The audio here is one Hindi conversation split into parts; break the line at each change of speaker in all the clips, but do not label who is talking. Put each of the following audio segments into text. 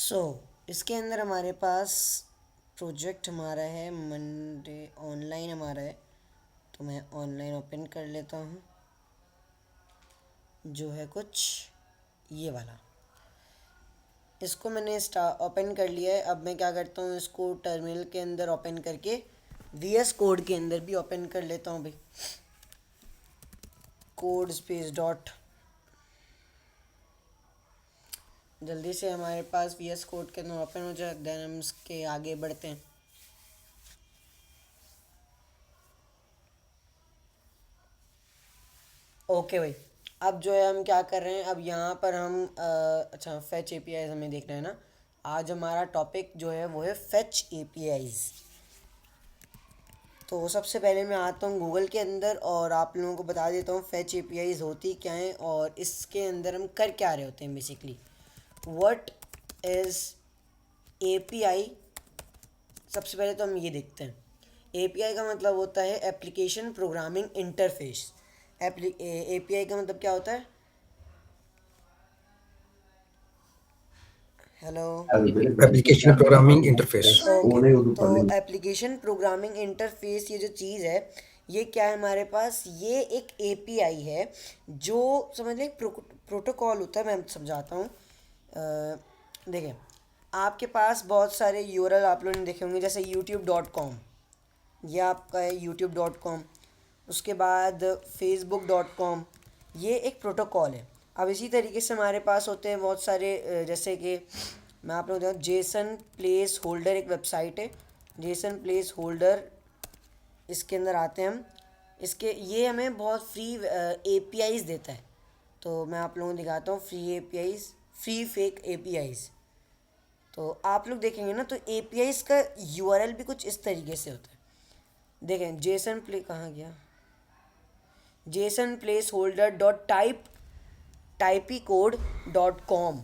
सो इसके अंदर हमारे पास प्रोजेक्ट हमारा है मंडे ऑनलाइन हमारा है। तो मैं ऑनलाइन ओपन कर लेता हूँ, जो है कुछ ये वाला। इसको मैंने ओपन कर लिया है। अब मैं क्या करता हूँ, इसको टर्मिनल के अंदर ओपन करके VS कोड के अंदर भी ओपन कर लेता हूँ भाई। कोड स्पेस डॉट, जल्दी से हमारे पास VS कोड के अंदर ओपन हो जाए, देन हम इसके आगे बढ़ते हैं। ओके भाई, अब जो है हम क्या कर रहे हैं, अब यहाँ पर हम अच्छा फेच एपीआईज हमें देखना है ना। आज हमारा टॉपिक जो है वो है फेच एपीआईज। तो सबसे पहले मैं आता हूँ गूगल के अंदर और आप लोगों को बता देता हूँ फेच एपीआईज होती क्या हैं और इसके अंदर हम कर क्या रहे होते हैं बेसिकली। व्हाट इज़ एपीआई, सबसे पहले तो हम ये देखते हैं। एपीआई का मतलब होता है एप्लीकेशन प्रोग्रामिंग इंटरफेस। एपीआई का मतलब क्या होता है? Hello.
Application programming interface.
Okay, तो एप्लीकेशन प्रोग्रामिंग इंटरफेस ये जो चीज़ है, ये क्या है हमारे पास, ये एक एपीआई है जो समझ लें प्रोटोकॉल होता है। मैं समझाता हूँ। देखिए, आपके पास बहुत सारे यूआरएल आप लोगों ने देखे होंगे, जैसे youtube.com, ये आपका है youtube.com। उसके बाद facebook.com, ये एक प्रोटोकॉल है। अब इसी तरीके से हमारे पास होते हैं बहुत सारे जैसे कि मैं आप लोगों को बताऊँ, जेसन प्लेस होल्डर एक वेबसाइट है। जेसन प्लेस होल्डर, इसके अंदर आते हैं हम। इसके ये हमें बहुत फ्री एपीआईज देता है। तो मैं आप लोगों को दिखाता हूँ free APIs, free fake APIs. तो आप लोग देखेंगे ना, तो एपीआईज का यूआरएल भी कुछ इस तरीके से होता है। देखें, जेसन प्ले कहाँ गया, Jason place holder dot Taipei code dot com.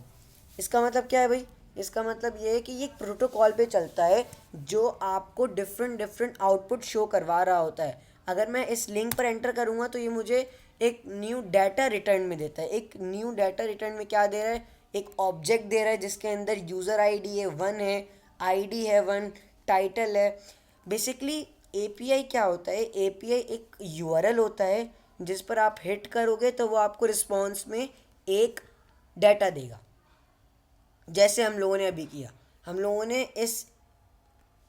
इसका मतलब क्या है भाई? इसका मतलब ये है कि ये एक प्रोटोकॉल पे चलता है जो आपको डिफरेंट डिफरेंट आउटपुट शो करवा रहा होता है। अगर मैं इस लिंक पर एंटर करूँगा तो ये मुझे एक न्यू डाटा रिटर्न में देता है। एक न्यू डाटा रिटर्न में क्या दे रहा है, एक ऑब्जेक्ट दे रहा है जिसके अंदर यूज़र आईडी है 1 है, आईडी है 1, टाइटल है। बेसिकली एपीआई क्या होता है, एपीआई एक यूआरएल होता है जिस पर आप हिट करोगे तो वो आपको रिस्पॉन्स में एक डाटा देगा। जैसे हम लोगों ने अभी किया, हम लोगों ने इस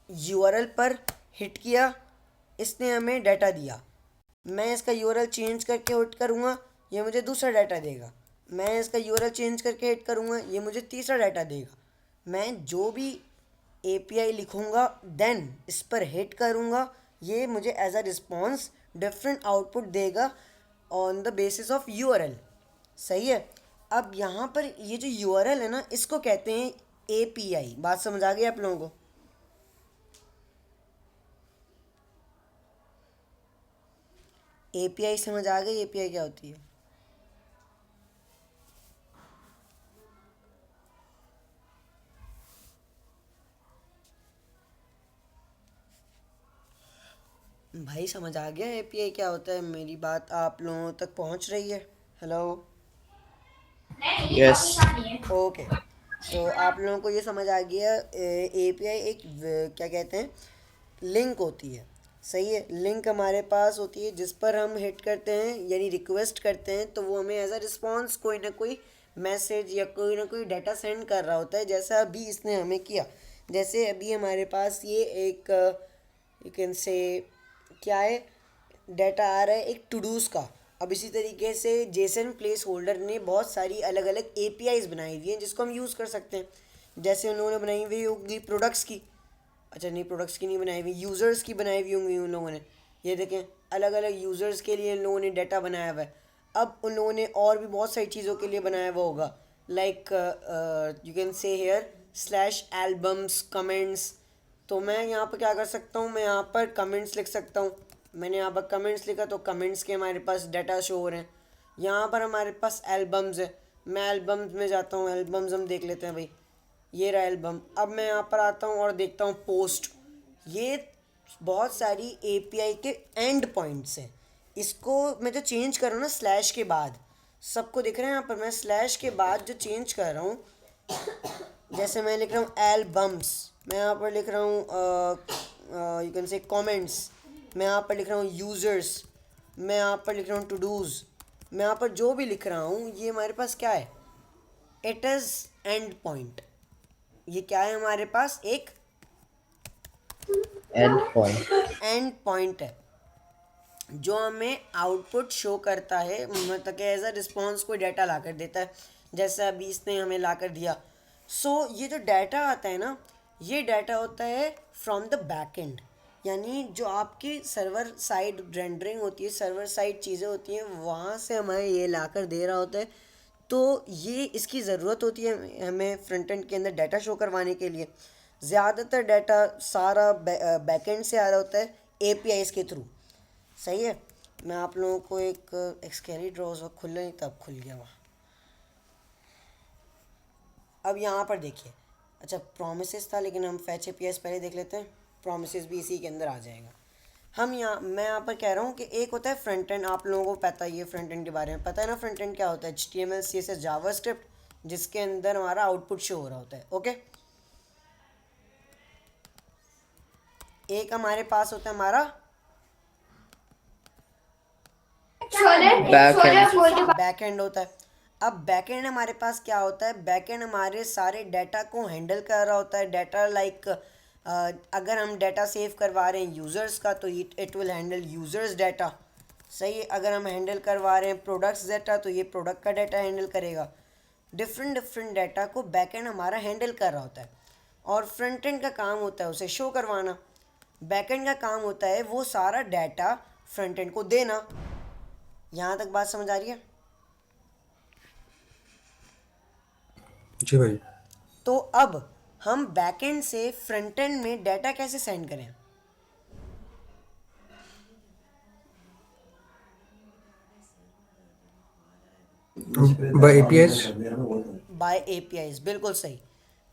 यूआरएल पर हिट किया, इसने हमें डाटा दिया। मैं इसका यूआरएल चेंज करके हिट करूँगा, ये मुझे दूसरा डाटा देगा। मैं इसका यूआरएल चेंज करके हिट करूँगा, ये मुझे तीसरा डाटा देगा। मैं जो भी एपीआई लिखूँगा देन इस पर हिट करूँगा, ये मुझे as a response different output देगा on the basis of URL. सही है। अब यहाँ पर ये जो यूआरएल है ना, इसको कहते हैं एपीआई। बात समझ आ गई आप लोगों को? एपीआई समझ आ गई? एपीआई क्या होती है? भाई समझ आ गया एपीआई क्या होता है? मेरी बात आप लोगों तक पहुंच रही है? हेलो।
यस।
ओके, तो आप लोगों को ये समझ आ गया एपीआई एक क्या कहते हैं, लिंक होती है। सही है, लिंक हमारे पास होती है जिस पर हम हिट करते हैं यानी रिक्वेस्ट करते हैं, तो वो हमें एज अ रिस्पॉन्स कोई ना कोई मैसेज या कोई ना कोई डाटा सेंड कर रहा होता है, जैसा अभी इसने हमें किया। जैसे अभी हमारे पास ये एक यू कैन से क्या है, डाटा आ रहा है एक टू डूज़ का। अब इसी तरीके से जेसन प्लेस होल्डर ने बहुत सारी अलग अलग एपीआईज बनाई हुई हैं जिसको हम यूज़ कर सकते हैं। जैसे उन लोगों ने बनाई हुई होगी प्रोडक्ट्स की, अच्छा नहीं प्रोडक्ट्स की नहीं बनाई हुई, यूज़र्स की बनाई हुई होंगी उन लोगों ने। ये देखें, अलग अलग यूज़र्स के लिए उन लोगों ने डाटा बनाया हुआ है। अब उन लोगों ने और भी बहुत सारी चीज़ों के लिए बनाया हुआ होगा, like you can see here slash albums comments. तो मैं यहाँ पर क्या कर सकता हूँ, मैं यहाँ पर कमेंट्स लिख सकता हूँ। मैंने यहाँ पर कमेंट्स लिखा तो कमेंट्स के हमारे पास डाटा शो हो रहे हैं। यहाँ पर हमारे पास एल्बम्स है, मैं एल्बम्स में जाता हूँ, एल्बम्स हम देख लेते हैं भाई। ये रहा एल्बम। अब मैं यहाँ पर आता हूँ और देखता हूँ पोस्ट। ये बहुत सारी एपीआई के एंड पॉइंट्स हैं। इसको मैं जो चेंज कर रहा हूँ ना स्लैश के बाद, सबको दिख रहा है यहाँ पर मैं स्लैश के बाद जो चेंज कर रहा हूँ, जैसे मैं लिख रहा हूँ एल्बम्स, मैं यहाँ पर लिख रहा हूँ यू कैन से कमेंट्स, मैं यहाँ पर लिख रहा हूँ यूज़र्स, मैं यहाँ पर लिख रहा हूँ टू डूज़, मैं यहाँ पर जो भी लिख रहा हूँ ये हमारे पास क्या है, इट इज़ एंड पॉइंट। ये क्या है हमारे पास, एक एंड पॉइंट है जो हमें आउटपुट शो करता है, मतलब कि एज अ रिस्पॉन्स कोई डाटा ला कर देता है, जैसे अभी इसने हमें ला कर दिया। सो ये जो डाटा आता है ना, ये डाटा होता है फ्रॉम द बैक एंड, यानी जो आपकी सर्वर साइड रेंडरिंग होती है, सर्वर साइड चीज़ें होती हैं, वहाँ से हमें ये ला कर दे रहा होता है। तो ये इसकी ज़रूरत होती है हमें फ्रंट एंड के अंदर डाटा शो करवाने के लिए। ज़्यादातर डाटा सारा बैक एंड से आ रहा होता है एपीआईज़ के थ्रू। सही है। मैं आप लोगों को एक एक्सकेरी ड्रॉ उस वक्त खुला नहीं तब खुल गया वहाँ। अब यहाँ पर देखिए, अच्छा प्रोमिसेस था लेकिन हम फैच एपीआईज़ पहले देख लेते हैं, प्रोमिसेस भी इसी के अंदर आ जाएगा। मैं यहाँ पर कह रहा हूँ कि एक होता है फ्रंट एंड, आप लोगों को पता ही है फ्रंट एंड के बारे में, पता है ना फ्रंट एंड क्या होता है, HTML CSS जावास्क्रिप्ट, जिसके अंदर हमारा आउटपुट शो हो रहा होता है। ओके, एक हमारे पास होता है हमारा बैक एंड होता है। अब बैक एंड हमारे पास क्या होता है, बैक एंड हमारे सारे डाटा को हैंडल कर रहा होता है। डाटा लाइक अगर हम डाटा सेव करवा रहे हैं यूज़र्स का तो it will handle users data. सही है। अगर हम हैंडल करवा रहे हैं प्रोडक्ट्स डाटा तो ये प्रोडक्ट का डाटा हैंडल करेगा। डिफरेंट डाटा को बैक एंड हमारा हैंडल कर रहा होता है, और फ्रंट एंड का काम होता है उसे शो करवाना। बैक एंड का काम होता है वो सारा डाटा फ्रंट एंड को देना। यहाँ तक बात समझ आ रही है?
जी भाई।
तो अब हम बैकएंड से फ्रंट एंड में डाटा कैसे सेंड करें?
By APIs.
बाय एपीआईज, बिल्कुल सही।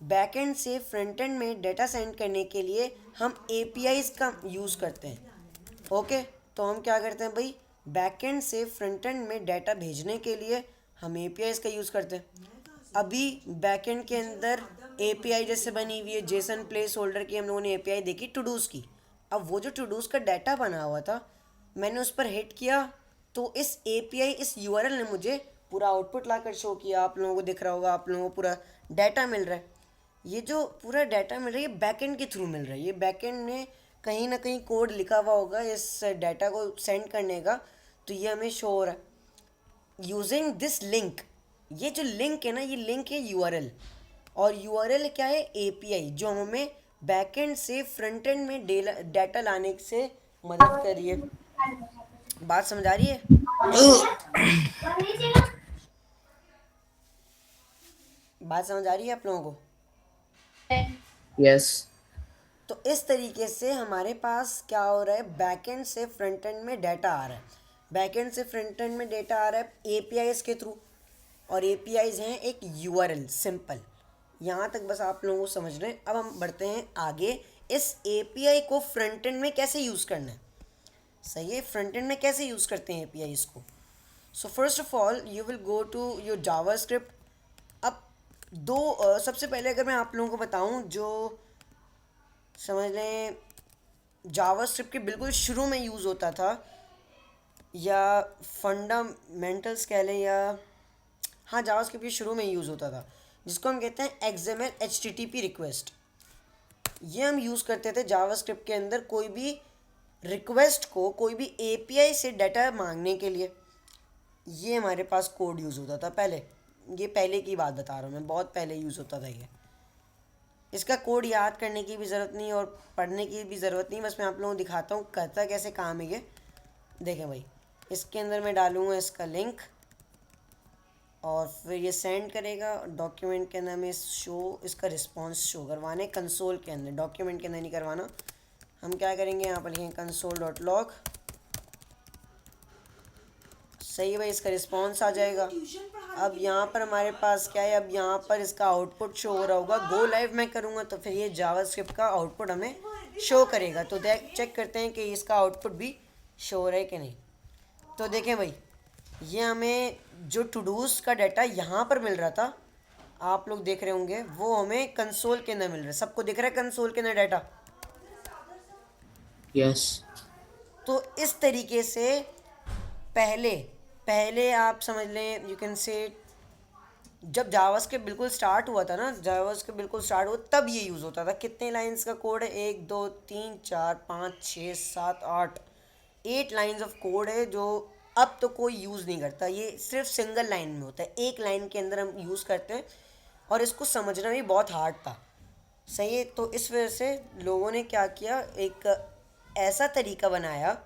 बैकएंड से फ्रंट एंड में डाटा सेंड करने के लिए हम एपीआईज का यूज़ करते हैं। ओके, तो हम क्या करते हैं भाई, बैकएंड से फ्रंट एंड में डाटा भेजने के लिए हम एपीआईज का यूज़ करते हैं। अभी बैकएंड के अंदर एपीआई जैसे बनी हुई है, जेसन प्लेस होल्डर की हम लोगों ने एपीआई देखी टूडूज़ की। अब वो जो टूडूज़ का डाटा बना हुआ था, मैंने उस पर हिट किया तो इस एपीआई, इस यूआरएल ने मुझे पूरा आउटपुट लाकर शो किया। आप लोगों को दिख रहा होगा, आप लोगों को पूरा डाटा मिल रहा है। ये जो पूरा डाटा मिल रहा है ये बैकएंड के थ्रू मिल रहा है। ये बैकएंड में कहीं ना कहीं कोड लिखा हुआ होगा इस डाटा को सेंड करने का, तो ये हमें शो हो रहा है यूजिंग दिस लिंक। ये जो लिंक है ना, ये लिंक है यूआरएल, और यूआरएल क्या है, एपीआई, जो हमें बैकएंड से फ्रंट एंड में डाटा लाने से मदद कर रही है। बात समझ आ रही है? बात समझ आ रही है आप लोगों को?
यस।
तो इस तरीके से हमारे पास क्या हो रहा है, बैकएंड से फ्रंट एंड में डाटा आ रहा है। बैकएंड से फ्रंट एंड में डाटा आ रहा है एपीआईज के थ्रू, और एपीआईज हैं एक यूआरएल, सिंपल। यहाँ तक बस आप लोगों को समझ रहे हैं। अब हम बढ़ते हैं आगे, इस एपीआई को फ्रंट एंड में कैसे यूज़ करना है। सही है, फ्रंट एंड में कैसे यूज़ करते हैं एपीआईज को। So first of all you will go to your JavaScript. अब सबसे पहले अगर मैं आप लोगों को बताऊं, जो समझ लें जावास्क्रिप्ट के बिल्कुल शुरू में यूज़ होता था, या फंडामेंटल्स कह लें, या हाँ जावास्क्रिप्ट के शुरू में यूज़ होता था, जिसको हम कहते हैं एक्सएमएल HTTP रिक्वेस्ट। ये हम यूज़ करते थे जावास्क्रिप्ट के अंदर कोई भी रिक्वेस्ट को, कोई भी एपीआई से डाटा मांगने के लिए। ये हमारे पास कोड यूज़ होता था पहले, ये पहले की बात बता रहा हूँ मैं, बहुत पहले यूज़ होता था ये। इसका कोड याद करने की भी ज़रूरत नहीं और पढ़ने की भी ज़रूरत नहीं, बस मैं आप लोगों को दिखाता हूँ करता कैसे काम है ये। देखें भाई, इसके अंदर मैं डालूँगा इसका लिंक, और फिर ये सेंड करेगा। डॉक्यूमेंट के अंदर में शो, इसका रिस्पॉन्स शो करवाने कंसोल के अंदर, डॉक्यूमेंट के अंदर नहीं करवाना। हम क्या करेंगे, यहाँ पर लिखेंगे console.log। सही है भाई, इसका रिस्पॉन्स आ जाएगा। अब यहाँ पर हमारे पास क्या है, अब यहाँ पर इसका आउटपुट शो हो रहा होगा। गो लाइव मैं करूँगा तो फिर ये जावास्क्रिप्ट का आउटपुट हमें शो करेगा। तो चेक करते हैं कि इसका आउटपुट भी शो हो रहा है कि नहीं। तो देखें भाई, ये हमें जो टू डूज़ का डाटा यहाँ पर मिल रहा था, आप लोग देख रहे होंगे वो हमें कंसोल के अंदर मिल रहा है। सबको दिख रहा है कंसोल के अंदर डाटा?
Yes.
तो इस तरीके से पहले पहले आप समझ लें, यू कैन से, जब जावास्क्रिप्ट बिल्कुल स्टार्ट हुआ था ना, जावास्क्रिप्ट बिल्कुल स्टार्ट हुआ तब ये यूज़ होता था। कितने लाइंस का कोड है? 1 2 3 4 5 6 7 8, 8 लाइंस ऑफ कोड है जो अब तो कोई यूज़ नहीं करता। ये सिर्फ सिंगल लाइन में होता है, एक लाइन के अंदर हम यूज़ करते हैं, और इसको समझना भी बहुत हार्ड था। सही है। तो इस वजह से लोगों ने क्या किया, एक ऐसा तरीका बनाया।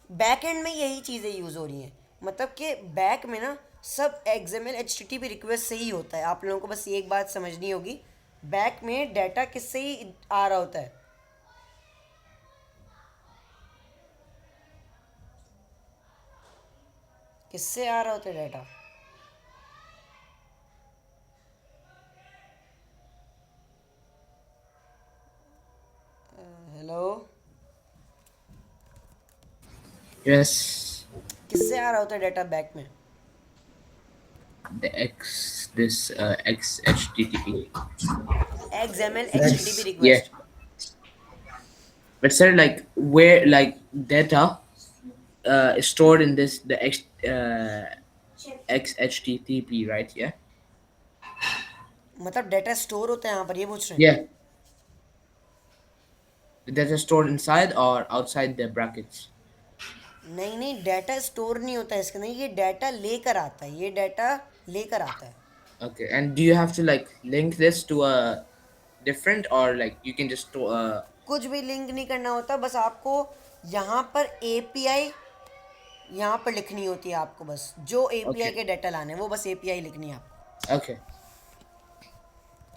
बैक एंड में यही चीज़ें यूज़ हो रही हैं, मतलब कि बैक में ना सब एक्सएमएल एचटीटीपी रिक्वेस्ट से ही होता है। आप लोगों को बस ये एक बात समझनी होगी, बैक में डाटा किससे ही आ रहा होता है? किससे आ रहा होता है डाटा? हेलो?
Yes.
किससे आ रहा होता है डाटा बैक में?
X HTTP.
XML HTTP
X.
Yeah.
Request.
But sir, like where like data is stored in this the XHTTP, right? Yeah.
मतलब डाटा स्टोर होता है यहाँ पर, ये पूछ रहे हैं?
Yeah. The data stored inside or outside the brackets.
नहीं नहीं, डाटा स्टोर नहीं होता है इसके अंदर, ये डाटा लेकर आता है, ये डाटा लेकर आता है।
Okay. And do you have to like link this to a different or like you can just
कुछ भी लिंक नहीं करना होता, बस आपको यहाँ पर एपीआई यहाँ पर लिखनी होती है। आपको बस जो एपीआई
okay.
के डाटा लाने हैं वो बस एपीआई लिखनी है आपको।
Okay.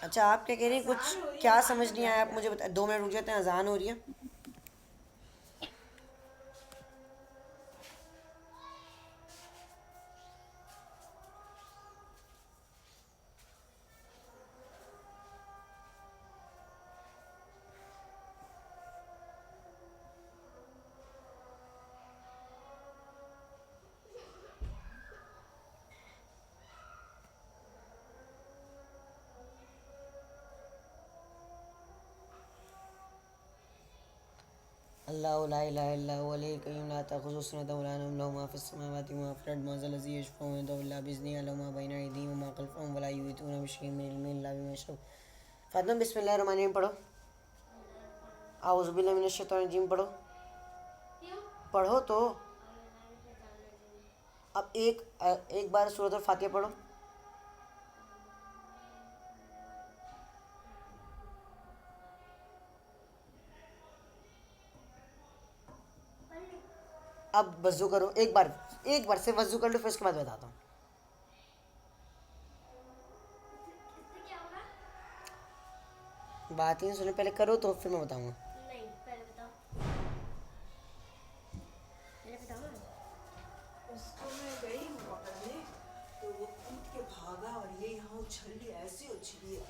अच्छा, आप क्या कह रहे हैं? कुछ क्या समझ नहीं आया? आप मुझे बता, 2 मिनट रुक जाते हैं, अजान हो रही है। अल्लाहु ला इलाहा इल्ला हुवल हय्युल क़य्यूम ला तअख़ुज़ुहु सिनतुन वला नौम लहु मा फ़िस समावाति व मा फ़िल अर्ज़ि मन ज़ल लज़ी यशफ़अु इंदहु इल्ला बिइज़निही यअलमु मा बैना अयदीहिम व मा ख़ल्फ़हुम व ला युहीतूना बिशैइन मिन इल्मिही इल्ला बिमा शअ। फातिमा बिस्मिल्लाहिर रहमानिर रहीम पढ़ो। आऊज़ु बिल्लाहि मिनश शैतानिर रजीम पढ़ो। पढ़ो तो। अब एक बार सूरत फातिहा पढ़ो। अब वज़ू करो, एक बार से वज़ू कर लो, फिर उसके बाद बताता हूँ। बात ही नहीं सुने, पहले करो तो फिर मैं बताऊँगा। उसको मैं गई हूँ पकड़ने, तो वो कूद के भागा और ये यहाँ उछल लिया, ऐसे उछली है।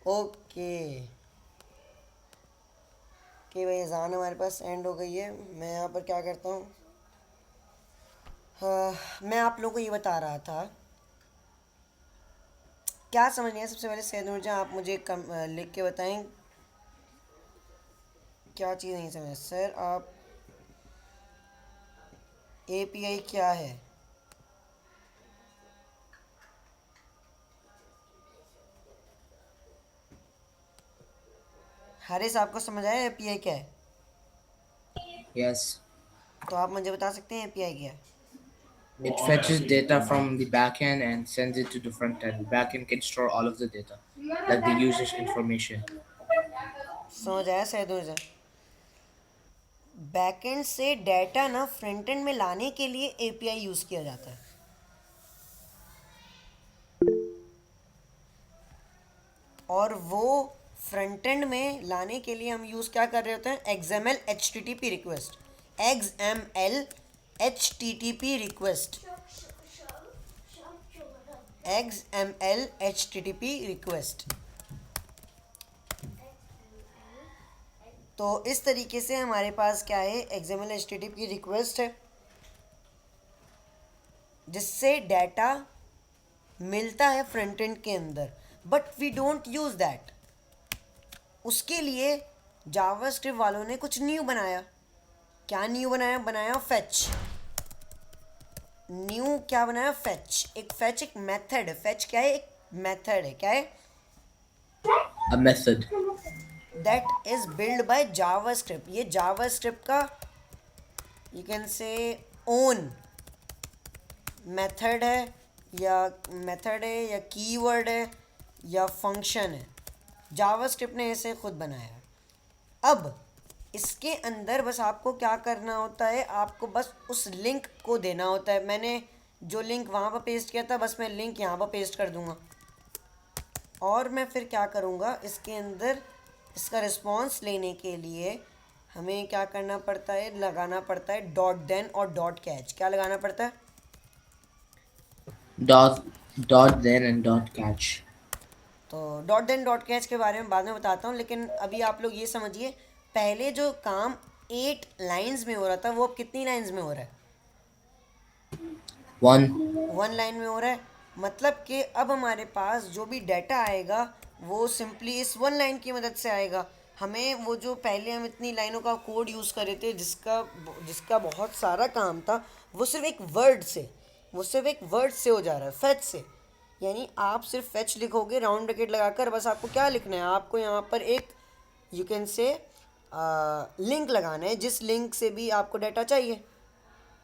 ओके कि भाई अजान हमारे पास एंड हो गई है। मैं यहाँ पर क्या करता हूँ, मैं आप लोगों को ये बता रहा था, क्या समझ नहीं आया। सबसे पहले सैयद नूरजहां आप मुझे लिख के बताएं क्या चीज़ नहीं समझ सर आप। एपीआई क्या है? हारिस आपको समझ आया एपीआई क्या है?
Yes.
तो आप मुझे बता सकते हैं एपीआई क्या है?
It fetches data from the backend and sends it to the front end. The backend can store all of the data, like the user's information.
समझ आया सैयद नूरजहां? बैकएंड से डाटा ना फ्रंट एंड में लाने के लिए एपीआई यूज़ किया जाता है। और वो फ्रंट एंड में लाने के लिए हम यूज़ क्या कर रहे होते हैं, XML HTTP request. XML HTTP request, XML HTTP request. तो इस तरीके से हमारे पास क्या है, एक्सएमएल एचटीटीपी रिक्वेस्ट है जिससे डाटा मिलता है फ्रंट एंड के अंदर, but we don't use that. उसके लिए जावास्क्रिप्ट वालों ने कुछ न्यू बनाया। क्या न्यू बनाया? बनाया फेच। न्यू क्या बनाया? फेच। एक फेच एक मेथड है। फेच क्या है? एक मेथड है। क्या है?
A method.
That is build by JavaScript. ये जावास्क्रिप्ट का यू कैन से ओन मेथड है या कीवर्ड है या फंक्शन है। जावास्क्रिप्ट ने इसे खुद बनाया है। अब इसके अंदर बस आपको क्या करना होता है, आपको बस उस लिंक को देना होता है। मैंने जो लिंक वहाँ पर पेस्ट किया था, बस मैं लिंक यहाँ पर पेस्ट कर दूँगा और मैं फिर क्या करूँगा, इसके अंदर इसका रिस्पॉन्स लेने के लिए हमें क्या करना पड़ता है, लगाना पड़ता है डॉट देन और डॉट कैच। क्या लगाना पड़ता है?
Dot then and dot catch.
तो डॉट देन डॉट कैच के बारे में बाद में बताता हूँ, लेकिन अभी आप लोग ये समझिए, पहले जो काम 8 लाइंस में हो रहा था वो अब कितनी लाइंस में हो रहा है?
1.
1 लाइन में हो रहा है। मतलब कि अब हमारे पास जो भी डाटा आएगा वो सिंपली इस 1 लाइन की मदद से आएगा। हमें वो जो पहले हम इतनी लाइनों का कोड यूज़ कर रहे थे जिसका बहुत सारा काम था, वो सिर्फ एक वर्ड से हो जा रहा है, फेच से। यानी आप सिर्फ फेच लिखोगे राउंड ब्रैकेट लगाकर, बस आपको क्या लिखना है, आपको यहाँ पर एक यू कैन से लिंक लगाना है, जिस लिंक से भी आपको डाटा चाहिए।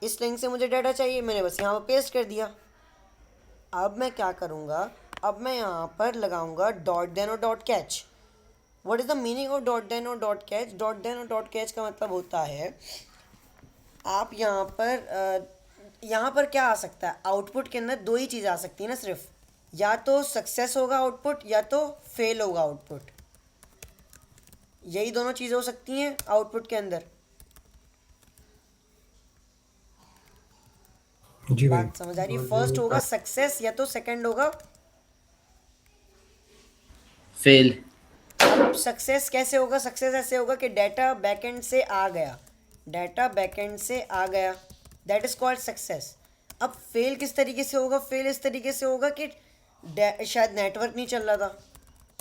इस लिंक से मुझे डाटा चाहिए, मैंने बस यहाँ पर पेस्ट कर दिया। अब मैं क्या करूँगा, अब मैं यहाँ पर लगाऊंगा डॉट देन और dot catch. What is the meaning of dot then और डॉट कैच? डॉट देन और डॉट कैच का मतलब होता है, आप यहाँ पर क्या आ सकता है, आउटपुट के अंदर 2 ही चीज़ आ सकती है ना सिर्फ, या तो सक्सेस होगा आउटपुट या तो फेल होगा आउटपुट। यही दोनों चीज़ें हो सकती हैं आउटपुट के अंदर।
जी भाई।
बात समझ आ रही है? फर्स्ट होगा सक्सेस या तो सेकंड होगा
Fail.
सक्सेस। कैसे होगा सक्सेस? ऐसे होगा कि डाटा बैकएंड से आ गया, दैट इज कॉल्ड सक्सेस। अब फेल किस तरीके से होगा? फेल इस तरीके से होगा कि शायद नेटवर्क नहीं चल रहा था,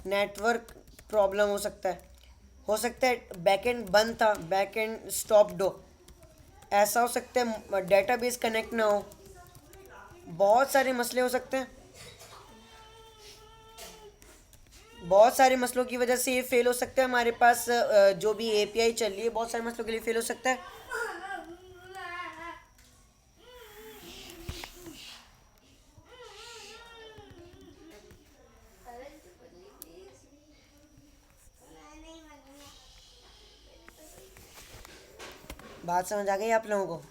नेटवर्क प्रॉब्लम हो सकता है बैकएंड बंद था, बैकएंड स्टॉप्ड हो, ऐसा हो सकता है डेटाबेस कनेक्ट ना हो, बहुत सारे मसले हो सकते हैं। बहुत सारे मसलों की वजह से ये फेल हो सकता है। हमारे पास जो भी एपीआई चल रही है बहुत सारे मसलों के लिए फेल हो सकता है। बात समझ आ गई आप लोगों को?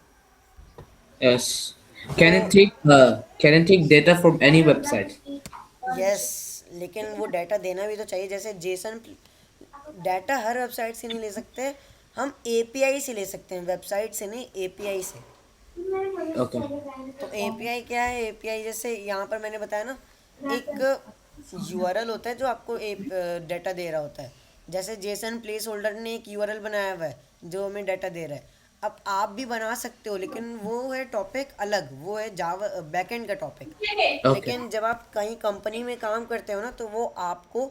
Yes. Can it take data from any website?
Yes, लेकिन वो डाटा देना भी तो चाहिए। जैसे जेसन डाटा हर वेबसाइट से नहीं ले सकते, हम एपीआई से ले सकते हैं, वेबसाइट से नहीं, एपीआई से।
Okay.
तो एपीआई क्या है? एपीआई जैसे यहाँ पर मैंने बताया ना, एक यूआरएल होता है जो आपको एक डाटा दे रहा होता है। जैसे जेसन प्लेस होल्डर ने एक यूआरएल बनाया हुआ है जो हमें डाटा दे रहा है। अब आप भी बना सकते हो, लेकिन वो है टॉपिक अलग, वो है जावा बैकएंड का टॉपिक।
Okay.
लेकिन जब आप कहीं कंपनी में काम करते हो ना, तो वो आपको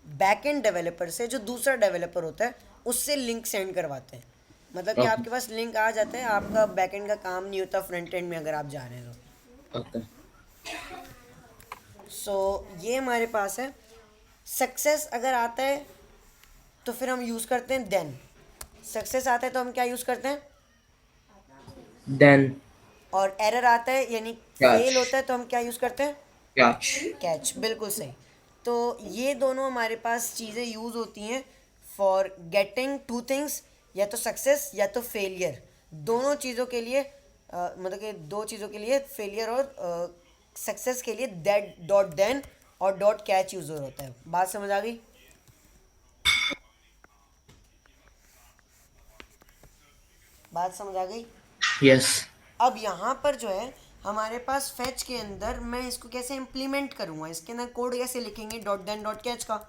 बैकएंड डेवलपर से, जो दूसरा डेवलपर होता है, उससे लिंक सेंड करवाते हैं। मतलब कि
Okay.
आपके पास लिंक आ जाता है, आपका बैकएंड का काम नहीं होता फ्रंट एंड में अगर आप जा रहे हैं तो।
Okay.
सो ये हमारे पास है। सक्सेस अगर आता है तो फिर हम यूज़ करते हैं देन। सक्सेस आता है तो हम क्या यूज़ करते हैं?
Then
और एरर आता है यानी
Catch.
फेल होता है तो हम क्या यूज़ करते हैं?
Catch.
कैच। बिल्कुल सही। तो ये दोनों हमारे पास चीज़ें यूज़ होती हैं फॉर गेटिंग टू थिंग्स, या तो सक्सेस या तो फेलियर। दोनों चीज़ों के लिए मतलब कि दो चीज़ों के लिए, फेलियर और सक्सेस के लिए दैट डॉट देन और डॉट कैच यूज़ होता है। बात समझ आ गई? बात समझ आ गई?
Yes.
अब यहाँ पर जो है हमारे पास फेच के अंदर मैं इसको कैसे इम्प्लीमेंट करूँगा, इसके अंदर कोड कैसे लिखेंगे डॉट देन डॉट कैच का।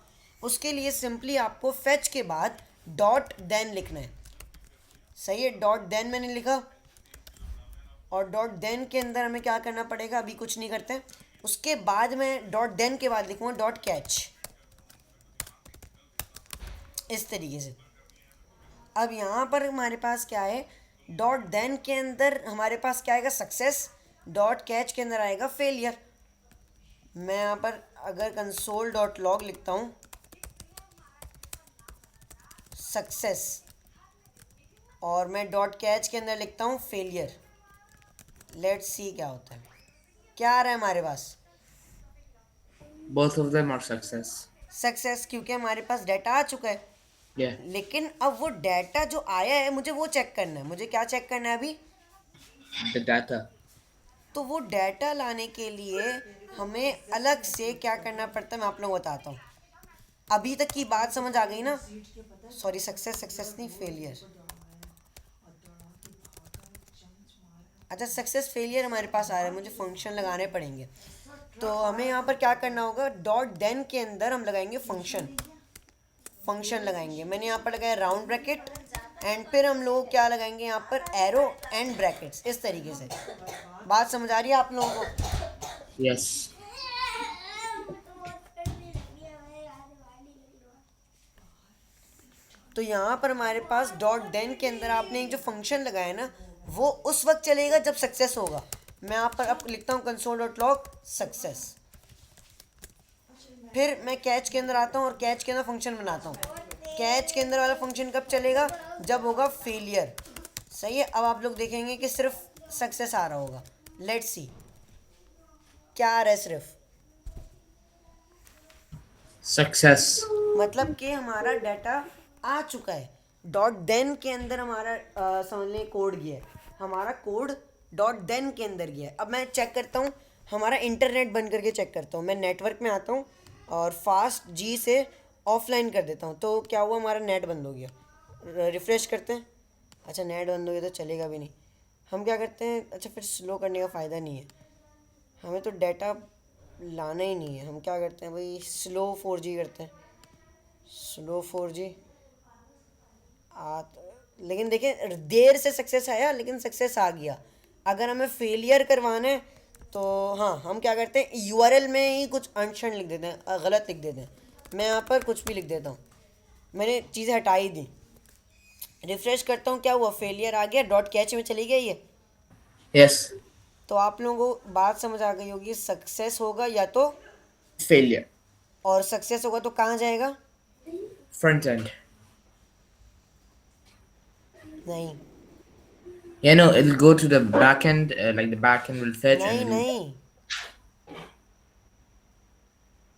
उसके लिए सिंपली आपको फेच के बाद डॉट देन लिखना है। सही है, डॉट देन मैंने लिखा, और डॉट देन के अंदर हमें क्या करना पड़ेगा, अभी कुछ नहीं करते। उसके बाद मैं डॉट देन के बाद लिखूँगा डॉट कैच, इस तरीके से। अब यहाँ पर हमारे पास क्या है, डॉट देन के अंदर हमारे पास क्या आएगा, सक्सेस। डॉट कैच के अंदर आएगा फेलियर। मैं यहाँ पर अगर कंसोल डॉट लॉग लिखता हूँ सक्सेस, और मैं डॉट कैच के अंदर लिखता हूँ फेलियर, लेट्स सी क्या होता है। क्या आ रहा है हमारे पास?
Both of them are success.
Success, क्योंकि हमारे पास डाटा आ चुका है।
Yeah.
लेकिन अब वो डाटा जो आया है मुझे वो चेक करना है। मुझे क्या चेक करना है अभी?
The data.
तो वो डाटा लाने के लिए हमें अलग से क्या करना पड़ता है, मैं आप लोगों को बताता हूँ। अभी तक की बात समझ आ गई ना? सॉरी, सक्सेस सक्सेस नहीं, फेलियर। अच्छा, सक्सेस फेलियर हमारे पास आ रहा है, मुझे फंक्शन लगाने पड़ेंगे। तो हमें यहाँ पर क्या करना होगा, डॉट देन के अंदर हम लगाएंगे फंक्शन। फंक्शन लगाएंगे, मैंने यहाँ पर लगाया राउंड ब्रैकेट, एंड फिर हम लोग क्या लगाएंगे यहाँ पर, एरो एंड ब्रैकेट्स, इस तरीके से। बात समझ आ रही है आप लोगों को?
Yes.
तो यहाँ पर हमारे पास डॉट देन के अंदर आपने एक जो फंक्शन लगाया ना, वो उस वक्त चलेगा जब सक्सेस होगा। मैं यहाँ पर अब लिखता हूँ कंसोल डॉट लॉग सक्सेस। फिर मैं कैच के अंदर आता हूँ और कैच के अंदर फंक्शन बनाता हूँ। कैच के अंदर वाला फंक्शन कब चलेगा, जब होगा फेलियर। सही है। अब आप लोग देखेंगे कि सिर्फ सक्सेस आ रहा होगा। लेट्स सी क्या आ रहा है सिर्फ।
Success.
मतलब कि हमारा डाटा आ चुका है। डॉट देन के अंदर हमारा समझ लें कोड गया है, हमारा कोड डॉट देन के अंदर गया है। अब मैं चेक करता हूँ, हमारा इंटरनेट बंद करके चेक करता हूँ। मैं नेटवर्क में आता हूँ और फास्ट जी से ऑफलाइन कर देता हूँ। तो क्या हुआ, हमारा नेट बंद हो गया। रिफ़्रेश करते हैं। अच्छा, नेट बंद हो गया तो चलेगा भी नहीं। हम क्या करते हैं, अच्छा फिर स्लो करने का फ़ायदा नहीं है, हमें तो डाटा लाना ही नहीं है। हम क्या करते हैं भाई, स्लो 4G करते हैं। स्लो 4G लेकिन देखिए देर से सक्सेस आया, लेकिन सक्सेस आ गया। अगर हमें फेलियर करवाना है तो हाँ, हम क्या करते हैं, यूआरएल में ही कुछ अनशन लिख देते हैं, गलत लिख देते हैं। मैं यहाँ पर कुछ भी लिख देता हूँ, मैंने चीज़ें हटा ही दी। रिफ्रेश करता हूँ, क्या हुआ, फेलियर आ गया, डॉट कैच में चली गई है।
Yes.
तो आप लोगों को बात समझ आ गई होगी, सक्सेस होगा या तो,
Failure.
और सक्सेस होगा तो कहाँ जाएगा?
Front end.
नहीं
Yeah, no, it'll go to the back end. Like the back end will fetch
नहीं
and it'll,
नहीं,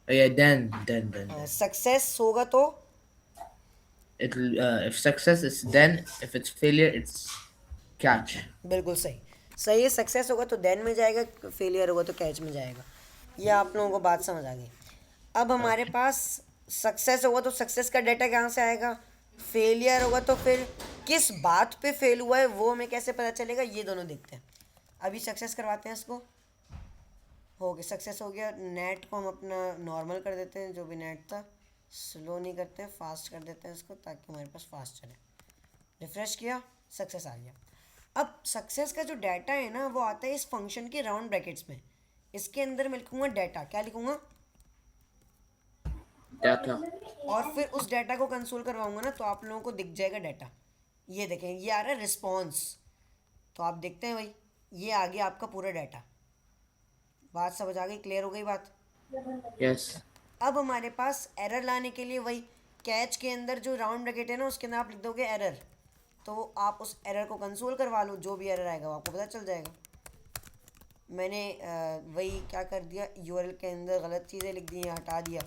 oh, yeah, then.
सक्सेस होगा तो,
It'll if success is then, if it's failure it's catch.
बिल्कुल सही। सही है, सक्सेस होगा तो देन में जाएगा, फेलियर होगा तो कैच में जाएगा। ये आप लोगों को बात समझ आ गई। अब हमारे पास सक्सेस होगा तो सक्सेस का डाटा कहाँ से आएगा, फेलियर होगा तो फिर किस बात पे फेल हुआ है वो हमें कैसे पता चलेगा, ये दोनों देखते हैं। अभी सक्सेस करवाते हैं इसको। हो गया, सक्सेस हो गया। नेट को हम अपना नॉर्मल कर देते हैं, जो भी नेट था। स्लो नहीं करते हैं, फास्ट कर देते हैं इसको, ताकि हमारे पास फास्ट चले। रिफ्रेश किया, सक्सेस आ गया। अब सक्सेस का जो डाटा है ना, वो आता है इस फंक्शन के राउंड ब्रैकेट्स में। इसके अंदर मैं लिखूंगा डाटा, क्या लिखूंगा?
Data.
और फिर उस डाटा को कंसोल करवाऊंगा ना, तो आप लोगों को दिख जाएगा डाटा। ये देखें, ये आ रहा है रिस्पॉन्स। तो आप देखते हैं भाई, ये आ गया आपका पूरा डाटा। बात समझ आ गई? क्लियर हो गई बात?
Yes.
अब हमारे पास एरर लाने के लिए वही कैच के अंदर जो राउंड ब्रैकेट है ना, उसके अंदर आप लिख दोगे एरर। तो आप उस एरर को कंसोल करवा लो, जो भी एरर आएगा वो आपको पता चल जाएगा। मैंने वही क्या कर दिया, यूआरएल के अंदर गलत चीज़ें लिख दी हैं, हटा दिया।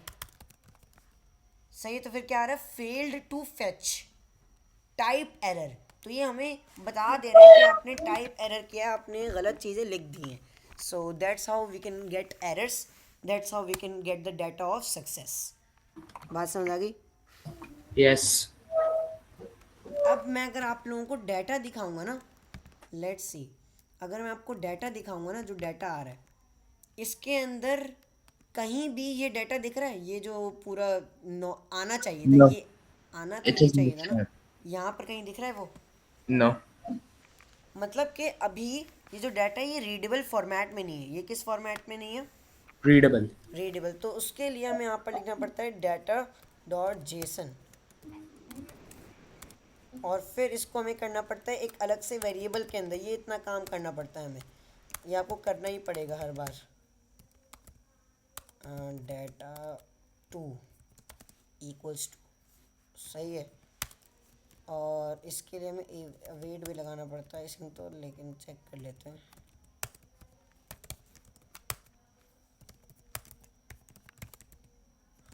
सही है, तो फिर क्या आ रहा है? Failed to fetch type error. तो ये हमें बता दे रहा है कि आपने टाइप एरर किया है, आपने गलत चीज़ें लिख दी हैं। So that's how we can get errors, that's how we can get the data of success. बात समझ आ गई?
Yes.
अब मैं अगर आप लोगों को डाटा दिखाऊंगा ना, लेट्स सी, अगर मैं आपको डाटा दिखाऊंगा ना, जो डाटा आ रहा है इसके अंदर कहीं भी ये डाटा दिख रहा है? ये जो पूरा आना चाहिए था,
No.
ये आना तो
It
ये
isn't
चाहिए था ना,
there.
यहाँ पर कहीं दिख रहा है वो?
No.
मतलब कि अभी ये जो डाटा है ये रीडेबल फॉर्मेट में नहीं है। ये किस फॉर्मेट में नहीं है?
Readable.
रीडेबल। तो उसके लिए हमें यहाँ पर लिखना पड़ता है डाटा डॉट जेसन, और फिर इसको हमें करना पड़ता है एक अलग से वेरिएबल के अंदर। ये इतना काम करना पड़ता है हमें, ये आपको करना ही पड़ेगा हर बार। डाटा टू इक्वल्स टू, सही है। और इसके लिए हमें वेट भी लगाना पड़ता है इसमें, तो लेकिन चेक कर लेते हैं।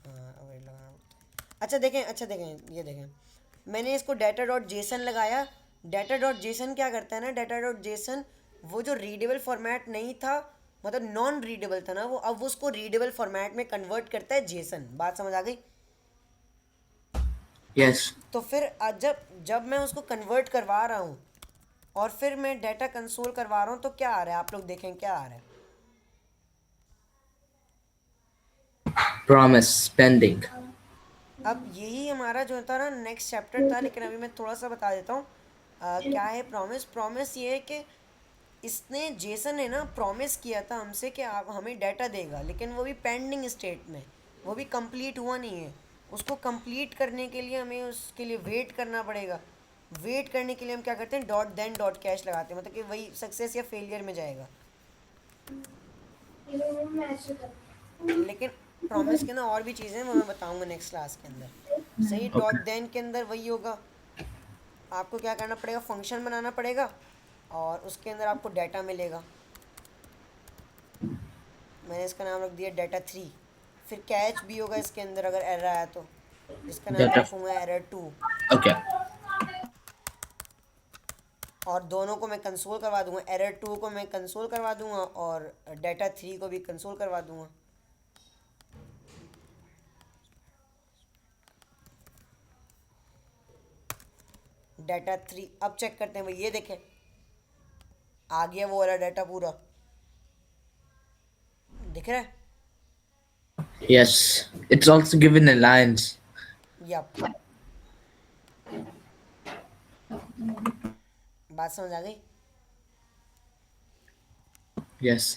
हाँ, वेट लगाना पड़ता है। अच्छा देखें, ये देखें, मैंने इसको डाटा डॉट जेसन लगाया। डाटा डॉट जेसन क्या करता है ना, डाटा डॉट जेसन वो जो रीडेबल फॉर्मेट नहीं था, मतलब नॉन रीडेबल था ना वो, अब वो उसको रीडेबल फॉर्मेट में कन्वर्ट करता है जेसन। बात समझ आ गई?
Yes.
तो फिर जब जब मैं उसको कन्वर्ट करवा रहा हूँ और फिर मैं डाटा कंसोल करवा रहा हूँ, तो क्या आ रहा है? आप लोग देखें क्या आ रहा है।
Promise pending.
अब यही हमारा जो था ना नेक्स्ट चैप्टर था, लेकिन अभी मैं थोड़ा सा बता देता हूँ। क्या है प्रॉमिस? प्रॉमिस ये है कि इसने, जेसन ने ना प्रॉमिस किया था हमसे कि आप हमें डाटा देगा, लेकिन वो भी पेंडिंग स्टेट में, वो भी कंप्लीट हुआ नहीं है। उसको कंप्लीट करने के लिए हमें उसके लिए वेट करना पड़ेगा। वेट करने के लिए हम क्या करते हैं, डॉट देन डॉट कैश लगाते हैं, मतलब कि वही सक्सेस या फेलियर में जाएगा। लेकिन प्रॉमिस के ना और भी चीज़ें हैं, वो मैं बताऊंगा नेक्स्ट क्लास के अंदर। सही, डॉट
Okay.
देन के अंदर वही होगा, आपको क्या करना पड़ेगा, फंक्शन बनाना पड़ेगा, और उसके अंदर आपको डाटा मिलेगा। मैंने इसका नाम रख दिया डाटा 3। फिर कैच भी होगा इसके अंदर अगर एरर आया तो, इसका नाम मैं
Data.
रखूँगा एरर 2।
Okay.
और दोनों को मैं कंसोल करवा दूंगा, एरर 2 को मैं कंसोल करवा दूंगा और डाटा 3 को भी कंसोल करवा दूंगा। डाटा 3 अब चेक करते हैं भाई, ये देखें आ गया वो वाला डाटा पूरा, दिख रहा है?
Yes. It's also given in lines.
Yup, बात समझ आ गई?
Yes.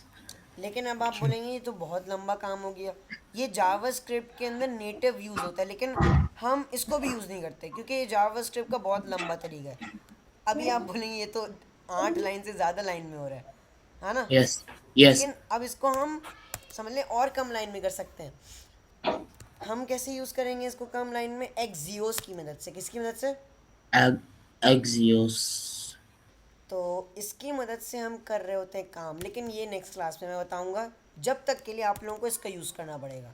लेकिन अब आप बोलेंगे ये तो बहुत लंबा काम हो गया। ये जावा स्क्रिप्ट के अंदर नेटिव यूज़ होता है, लेकिन हम इसको भी यूज़ नहीं करते क्योंकि ये जावा स्क्रिप्ट का बहुत लंबा तरीका है। अभी आप बोलेंगे ये तो 8 लाइन से ज़्यादा लाइन में हो रहा है ना?
Yes. Yes.
लेकिन अब इसको हम समझ लें और कम लाइन में कर सकते हैं। हम कैसे यूज़ करेंगे इसको कम लाइन में? एक्सियोस की मदद से। किसकी मदद से?
Axios.
तो इसकी मदद से हम कर रहे होते हैं काम, लेकिन ये नेक्स्ट क्लास में मैं बताऊंगा। जब तक के लिए आप लोगों को इसका यूज़ करना पड़ेगा,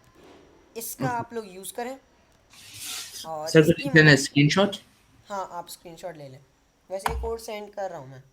इसका आप लोग यूज़ करें और
Sir, could
इसकी
you send a
मदद।
screenshot?
हाँ, आप स्क्रीनशॉट ले लें। वैसे एक कोड सेंड कर रहा हूँ मैं।